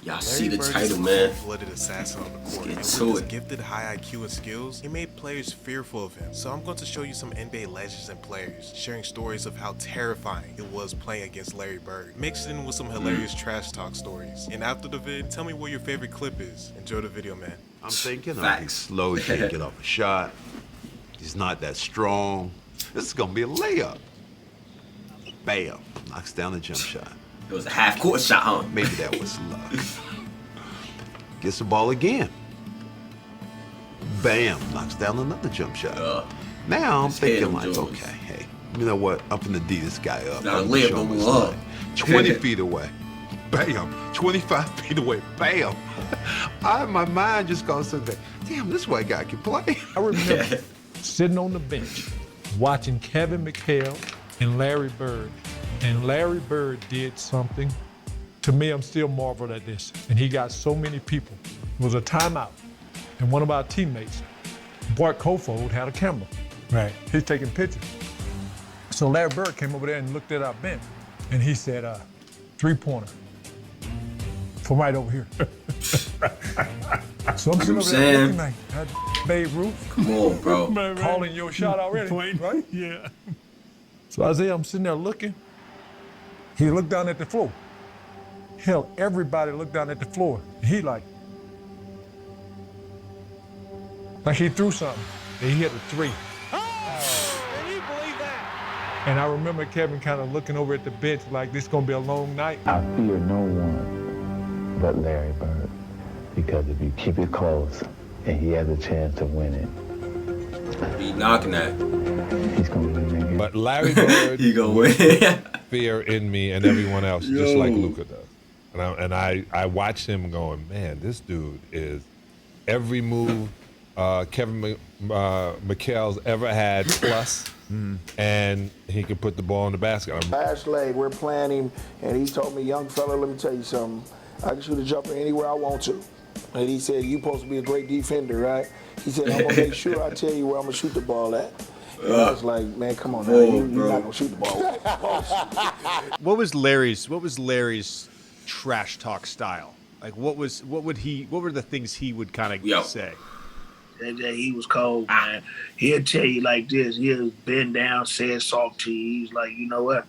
Y'all see the title, man. Blooded assassin on the court, Get and to with his it. gifted high IQ and skills, he made players fearful of him. So I'm going to show you some NBA legends and players, sharing stories of how terrifying it was playing against Larry Bird, mixed in with some hilarious trash talk stories. And after the vid, tell me what your favorite clip is. Enjoy the video, man. I'm thinking, oh, he's Facts. slow, he can't get off a shot. He's not that strong. This is gonna be a layup. Bam, knocks down the jump shot. It was a half-court shot, huh? Maybe that was luck. Gets the ball again. Bam, knocks down another jump shot. Now I'm thinking like, okay, hey, you know what? I'm gonna D this guy up. Now I'm layup show him gonna his move up. line. 20 feet away. Bam. 25 feet away. Bam. My mind just goes to that. Damn, this white guy can play. I remember sitting on the bench watching Kevin McHale and Larry Bird. And Larry Bird did something. To me, I'm still marveled at this. And he got so many people. It was a timeout. And one of our teammates, Bart Kofold, had a camera. Right. He's taking pictures. So Larry Bird came over there and looked at our bench. And he said, three-pointer. From right over here. So I'm sitting over there looking like, Babe Ruth. Come on, bro. Calling your shot already, right? Yeah. So Isaiah, I'm sitting there looking. He looked down at the floor. Hell, everybody looked down at the floor. He like he threw something. And he hit a three. Oh, can you believe that? And I remember Kevin kind of looking over at the bench like this gonna be a long night. I fear no one but Larry Bird, because if you keep it close and he has a chance to win it, Be knocking that. he's gonna win that game. But Larry Bird He gonna win. fear in me and everyone else, just like Luka does. And I watch him going, man, this dude is every move Kevin McHale's ever had plus, and he can put the ball in the basket. Last leg, we're playing him, and he told me, young fella, let me tell you something. I can shoot a jumper anywhere I want to. And he said, you supposed to be a great defender, right? He said, I'm gonna make sure I tell you where I'm gonna shoot the ball at. And I was like, man, come on now, you're not gonna shoot the ball. What was Larry's trash talk style? Like what were the things he would kind of say? That he was cold, man. He'll tell you like this. He'll bend down, say it soft to you. He's like, you know what?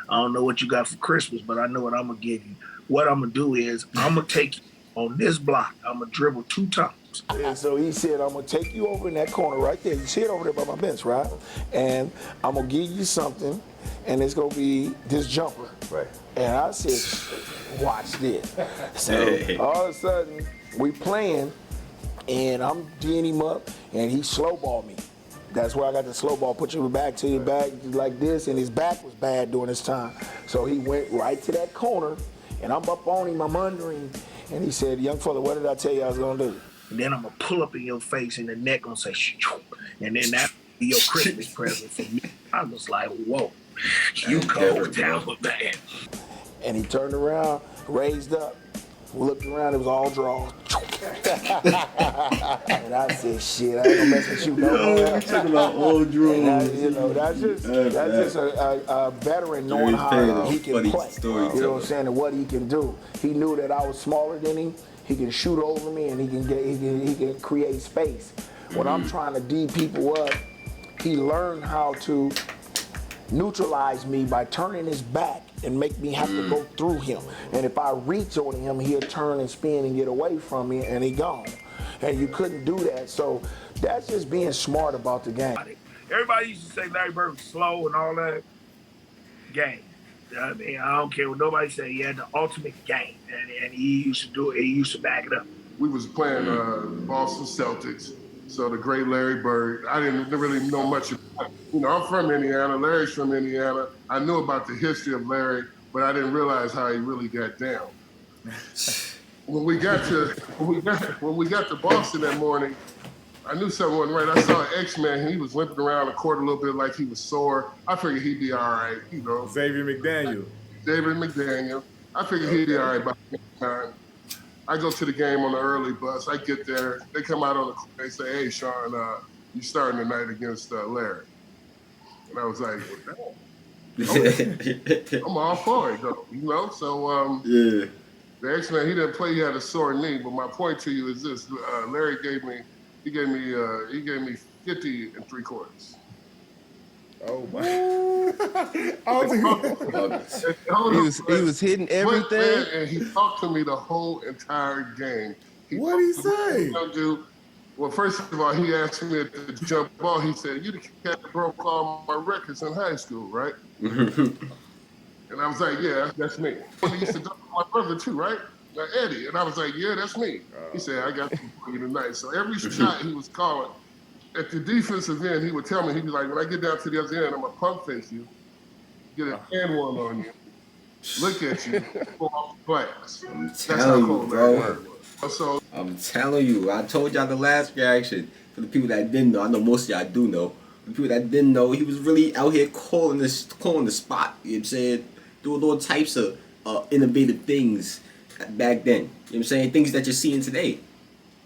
I don't know what you got for Christmas, but I know what I'm gonna give you. What I'm gonna do is I'm gonna take you on this block. I'm gonna dribble 2 times. And so he said, I'm gonna take you over in that corner right there. You see it over there by my bench, right? And I'm gonna give you something, and it's gonna be this jumper. Right. And I said, watch this. So all of a sudden, we playing, and I'm D'ing him up, and he slow balled me. That's where I got the slow ball, put your back to your back like this, and his back was bad during this time. So he went right to that corner, and I'm up on him, I'm under him, and he said, young fella, what did I tell you I was gonna do? And then I'm gonna pull up in your face, and the neck gonna say, shoo, and then that be your Christmas present for me. I was like, whoa, you cold down, man. And he turned around, raised up, looked around, it was all draws. And I said, shit, I ain't gonna mess with you no more. Talking about old draws. That's just a veteran knowing how he can play. You know what I'm saying, and what he can do. He knew that I was smaller than him. He can shoot over me, and he can create space. When I'm trying to D people up, he learned how to neutralize me by turning his back and make me have to go through him. And if I reach on him, he'll turn and spin and get away from me, and he gone. And you couldn't do that. So that's just being smart about the game. Everybody used to say Larry Bird was slow and all that. Game. I mean, I don't care what nobody say. He had the ultimate game, and he used to do it. He used to back it up. We was playing Boston Celtics. So the great Larry Bird, I didn't really know much about, I'm from Indiana, Larry's from Indiana. I knew about the history of Larry, but I didn't realize how he really got down. When we got to Boston that morning, I knew something wasn't right. I saw an X-Man, he was limping around the court a little bit like he was sore. I figured he'd be all right, Xavier McDaniel. I figured he'd be all right by that time. I go to the game on the early bus. I get there. They come out on the court. They say, hey, Sean, you starting tonight against Larry. And I was like, well, okay. I'm all for it, though, So The X-Man, he didn't play. He had a sore knee. But my point to you is this: Larry gave me 50 and 3/4. Oh my! He was hitting everything. Man, and he talked to me the whole entire game. What did he say? Well, first of all, he asked me at the jump ball. He said, "You the cat that broke all my records in high school, right?" And I was like, "Yeah, that's me." And he used to dunk my brother too, right? Eddie. And I was like, "Yeah, that's me." He said, "I got something for you tonight." So every shot he was calling, at the defensive end, he would tell me, he'd be like, "When I get down to the other end, I'm going to pump face you, get a hand one on you, look at you, go off the glass." I'm That's how telling you, cold bro. Larry was. So, I'm telling you. I told y'all the last reaction. For the people that didn't know, I know most of y'all do know. For the people that didn't know, he was really out here calling the spot. You know what I'm saying? Doing all types of innovative things back then. You know what I'm saying? Things that you're seeing today.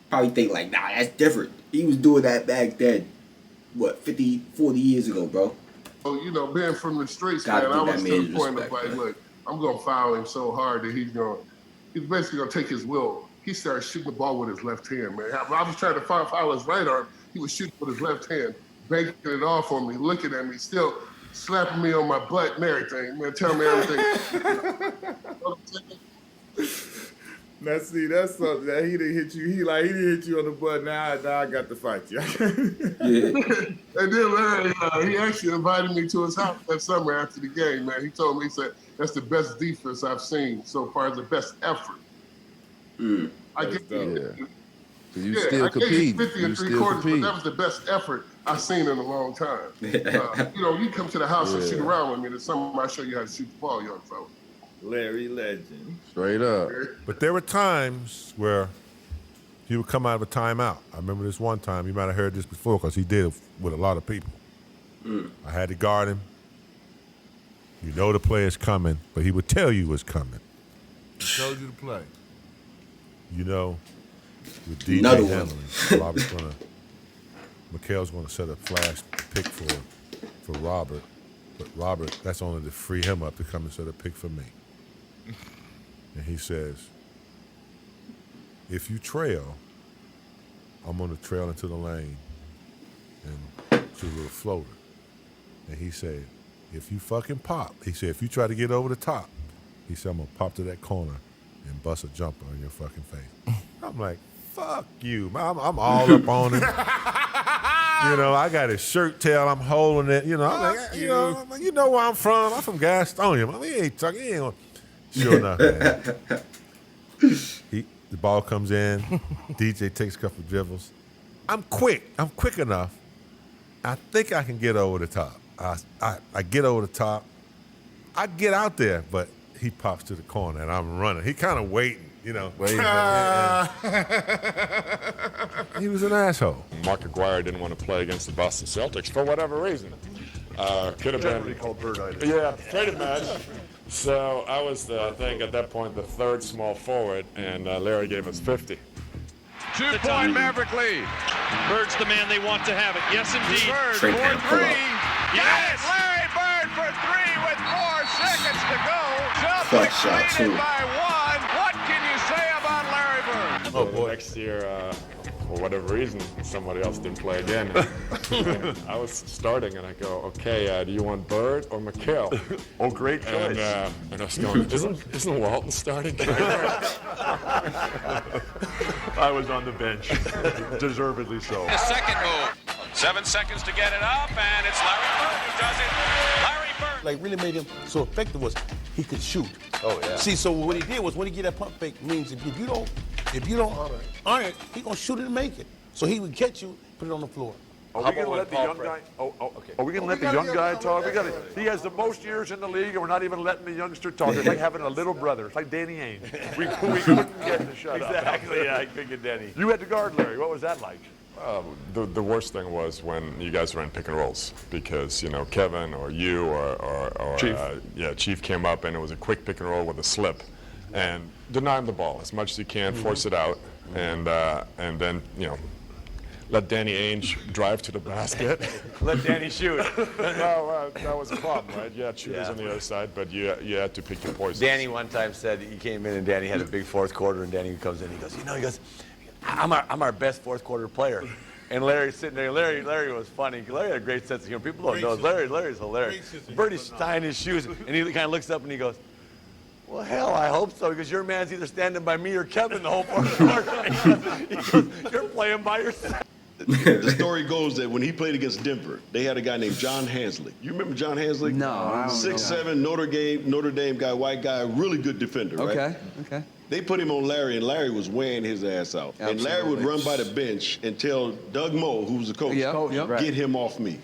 Probably think like, nah, that's different. He was doing that back then, what, 50, 40 years ago, bro. So, you know, being from the streets, Gotta man, I give was that to man the point respect, of like, man. look, I'm going to foul him so hard that he's basically going to take his will. He started shooting the ball with his left hand, man. I was trying to foul his right arm. He was shooting with his left hand, banking it off on me, looking at me, still slapping me on my butt and everything, man, telling me everything. Now see, that's something that he didn't hit you. He didn't hit you on the butt. Now I got to fight you. And then Larry, he actually invited me to his house that summer after the game, man. He told me, he said, "That's the best defense I've seen so far, the best effort." I get So you still compete. 50 and 3/4, but that was the best effort I've seen in a long time. You know, you come to the house and shoot around with me. This summer I show you how to shoot the ball, young fella. Larry Legend. Straight up. But there were times where he would come out of a timeout. I remember this one time, you might have heard this before because he did it with a lot of people. I had to guard him. You know the play is coming, but he would tell you it's coming. He told you to play. You know, with DJ Another one. Hamlin, Mikhail's gonna set a flash pick for Robert, but Robert, that's only to free him up to come and set a pick for me. And he says, if you trail, I'm gonna trail into the lane and shoot a little floater. And he said, if you fucking pop, he said, if you try to get over the top, he said, I'm gonna pop to that corner and bust a jumper on your fucking face. I'm like, fuck you. I'm all up on him. You know, I got his shirt tail. I'm holding it. You know, I'm like, you know where I'm from. I'm from Gastonia. I mean, he ain't talking. He ain't gonna. Sure enough, man. The ball comes in. DJ takes a couple dribbles. I'm quick. I'm quick enough. I think I can get over the top. I get over the top. I get out there, but he pops to the corner and I'm running. He kind of waiting. You know, he was an asshole. Mark Aguirre didn't want to play against the Boston Celtics for whatever reason. Could have been called birditis. Yeah, traded match. So I was, I think, at that point, the third small forward, and Larry gave us 50. 2-point Maverick lead. Bird's the man they want to have it. Yes, indeed. Bird Straight for down, three. pull Yes, Larry Bird for three with 4 seconds to go. Clutch Celtics shot, leading too. by 1. What can you say about Larry Bird? Oh boy! Next year, for whatever reason, somebody else didn't play again. And I was starting, and I go, "Okay, do you want Bird or McHale?" Oh, great choice. And I was going, "Isn't Walton starting?" I was on the bench, deservedly so. The second move. 7 seconds to get it up, and it's Larry Bird who does it. Larry Bird. Like really made him so effective was he could shoot. Oh yeah. See, so what he did was when he get that pump fake means if you don't iron it, he gonna shoot it and make it. So he would catch you, put it on the floor. Are we gonna let the young guy? Okay. Are we gonna let the young guy talk? He has the most years in the league, and we're not even letting the youngster talk. It's like having a little brother. It's like Danny Ainge. We couldn't get him to shut up. Exactly. Yeah, I couldn't get Danny. You had to guard Larry. What was that like? The worst thing was when you guys ran pick and rolls because Kevin or you or Chief. Chief came up and it was a quick pick and roll with a slip, and deny him the ball as much as you can, force it out, and then let Danny Ainge drive to the basket. Let Danny shoot. Well, that was a problem, right? You had shooters Yeah. on the other side, but you had to pick your poison. Danny one time said he came in and Danny had a big fourth quarter, and Danny comes in, he goes, I'm our best fourth quarter player. And Larry's sitting there. Larry was funny. Larry had a great sense of humor. People don't know. Larry's hilarious. Birdie's tying his shoes, and he kind of looks up and he goes, well, hell, I hope so, because your man's either standing by me or Kevin the whole fourth quarter. He goes, you're playing by yourself. The story goes that when he played against Denver, they had a guy named John Hansley. You remember John Hansley? No, I don't know. 6'7", Notre Dame guy, white guy, really good defender, right? Okay. They put him on Larry, and Larry was wearing his ass out. And Larry would run by the bench and tell Doug Moe, who was the coach, get him off me.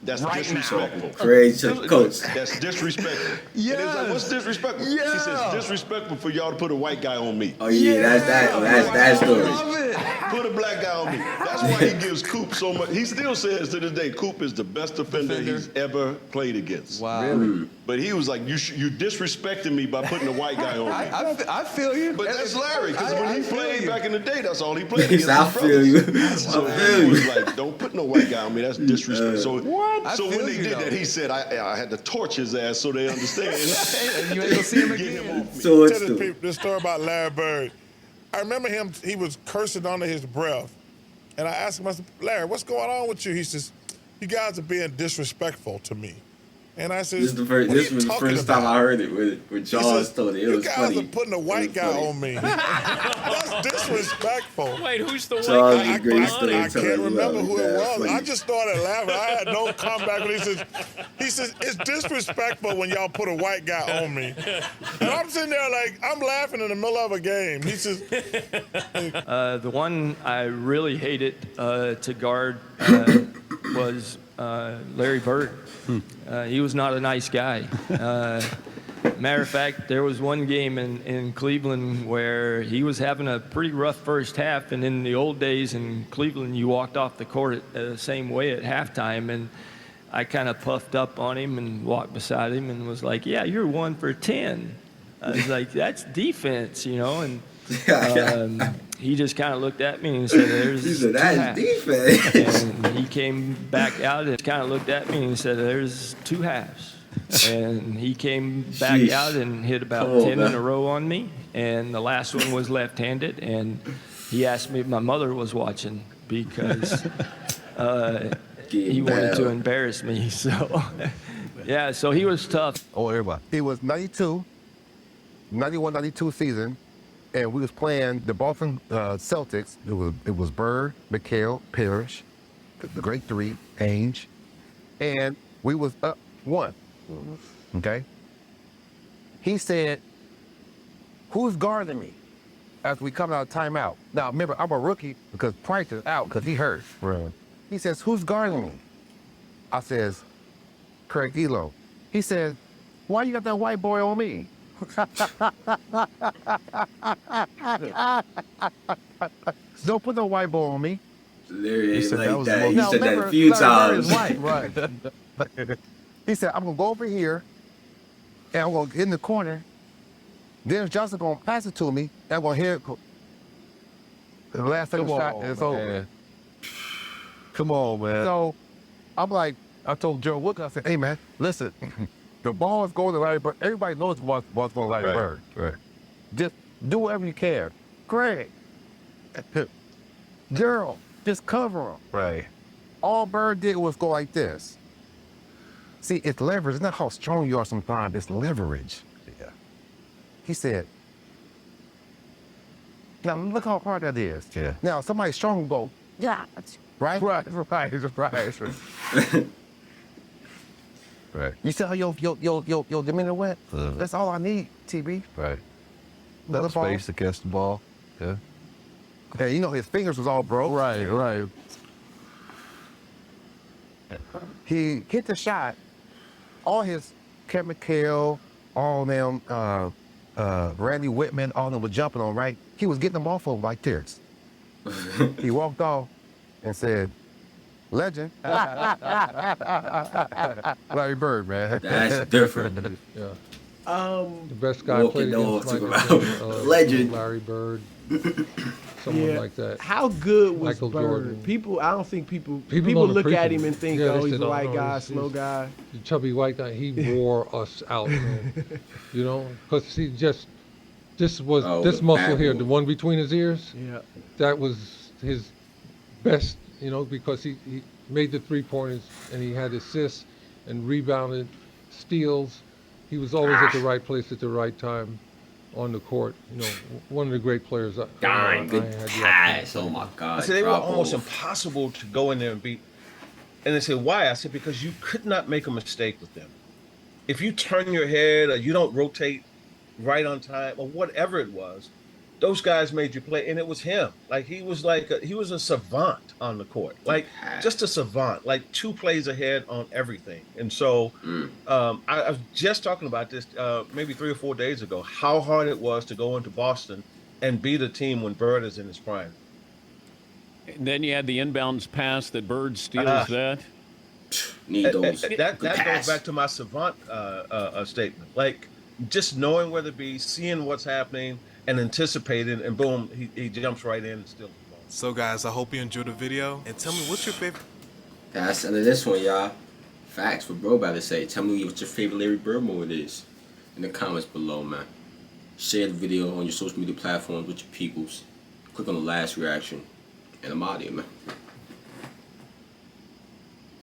That's disrespectful. Crazy coach. That's disrespectful. Yeah. And it was like, what's disrespectful? He says, disrespectful for y'all to put a white guy on me. Oh yeah, that's that story. Put a black guy on me. That's why he gives Coop so much. He still says to this day, Coop is the best defender he's ever played against. Wow. Really? But he was like, you disrespecting me by putting a white guy on me. I feel you. But that's Larry, because when he played back in the day, that's all he played He against. said, I his feel you. brothers. So he was like, don't put no white guy on me. That's disrespectful. So when they did that, he said, I had to torch his ass so they understand. And you ain't gonna see him again. So Tell this story about Larry Bird. I remember him, he was cursing under his breath. And I asked him, I said, Larry, what's going on with you? He says, you guys are being disrespectful to me. And I said, This was the first time I heard it with Charles told it. It was funny. You guys are putting a white guy on me. That's disrespectful. Wait, who's the white Charles guy? is a great story. I can't remember who it was. Funny. I just started laughing. I had no comeback when he says, it's disrespectful when y'all put a white guy on me. And I'm sitting there like, I'm laughing in the middle of a game. He says, The one I really hated to guard was Larry Bird. He was not a nice guy. Matter of fact, there was one game in Cleveland where he was having a pretty rough first half, and in the old days in Cleveland, you walked off the court the same way at halftime, and I kind of puffed up on him and walked beside him and was like, yeah, you're 1 for 10. I was like, that's defense, you know, and he just kind of looked at me and said, there's He said, that's defense. And he came back out and kind of looked at me and said, there's 2 halves. And he came back out and hit about 10 in a row on me. And the last one was left-handed. And he asked me if my mother was watching because he wanted to embarrass me. So, yeah, so he was tough. Oh, everybody. It was 92, 91, 92 season. And we was playing the Boston Celtics. It was Bird, McHale, Parrish, the great three, Ainge, and we was up 1. Okay. He said, "Who's guarding me?" As we come out of timeout. Now remember, I'm a rookie because Price is out because he hurt. Right. He says, "Who's guarding me?" I says, "Craig Elo." He says, "Why you got that white boy on me?" Don't put no white boy on me. Larry He said like that was that. the He most- said that remember, a few Larry Bird is times. white, right. He said, "I'm gonna go over here and I'm gonna get in the corner. Dennis Johnson gonna pass it to me and I'm gonna hit it. The last second shot and it's over." Come on, man. So I'm like, I told Joe Wood, I said, "Hey man, listen, the ball is going to Larry Bird. Everybody knows the ball's going to Larry Bird. Right. Just do whatever you can. Greg, Gerald, just cover him." Right. All Bird did was go like this. See, it's leverage. It's not how strong you are sometimes. It's leverage. Yeah. He said, "Now look how hard that is." Yeah. Now somebody strong will go, "Yeah." Right? Right. Right. You see how your demeanor went? That's all I need, TB. Right. Let No the ball. space to catch the ball. Yeah. Hey, you know his fingers was all broke. Right. He hit the shot. All his Kevin McHale, all them, Randy Whitman, all them were jumping on, right? He was getting them off of like this. He walked off and said, "Legend." Larry Bird, man. That's different. Yeah. The best guy Walking played dog against took Michael him out. Jordan, Legend. Larry Bird. Someone like that. How good was Michael Bird? Jordan. People, I don't think people don't look at appreciate him and think, Yeah, oh, they he's said, a "Oh, white no, guy, he's- slow he's guy. a chubby white guy." He wore us out, man. You know, because he just this the muscle here, bad the one between his ears. Yeah. That was his best, you know, because he made the 3-pointers and he had assists and rebounded, steals. He was always at the right place at the right time on the court. You know, one of the great players. Dime, I good had the pass. opportunity Oh to my play. God. I said they were drop almost off. impossible to go in there and beat. And they said, why? I said, because you could not make a mistake with them. If you turn your head or you don't rotate right on time or whatever it was, those guys made you play. And it was him. Like he was a savant on the court. Like just a savant, like 2 plays ahead on everything. And so I was just talking about this maybe 3 or 4 days ago, how hard it was to go into Boston and beat a team when Bird is in his prime. And then you had the inbounds pass that Bird steals that. Need those. That goes back to my savant statement. Like just knowing where to be, seeing what's happening, and anticipating, and boom, he jumps right in and steals the ball. So guys, I hope you enjoyed the video, and tell me what's your favorite. That's the end of this one, y'all. Facts for bro about to say. Tell me what your favorite Larry Bird moment is in the comments below, man. Share the video on your social media platforms with your peoples. Click on the last reaction, and I'm out of here, man.